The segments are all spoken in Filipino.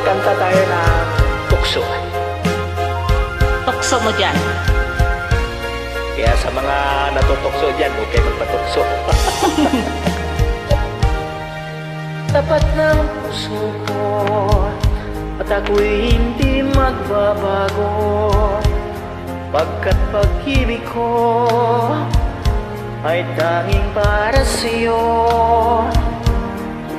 kanta tayo ng tukso. Tukso mo dyan. Kaya sa mga natutukso dyan, huwag kayo magpatukso. Tapat ng puso ko at ako'y hindi magbabago, pagkat pag-ibig ko ay tanging para sa'yo.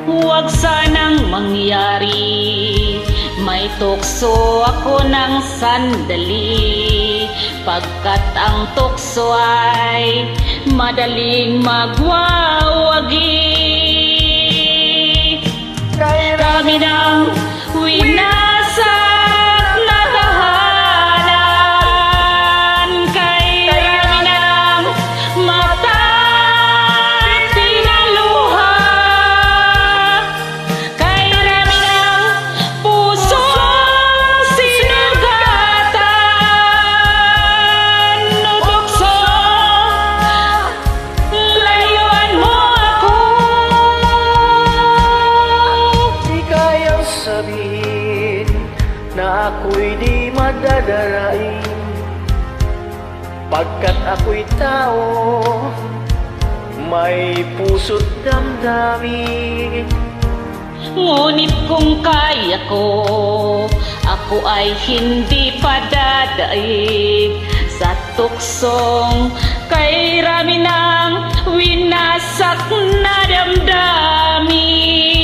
Huwag sanang mangyari, may tukso ako ng sandali, pagkat ang tukso ay madaling magwawagi. Dami ng winasak na tahanan, kay dami ng mata tinaluha, kay dami ng pusong sinugatan. Tukso, layuan mo ako. Di kayang sabihin na ako'y di madadarain, pagkat ako'y tao, may puso't damdamin. Ngunit kung kaya ko, ako ay hindi padadaig sa tuksong kay rami ng winasak na damdamin.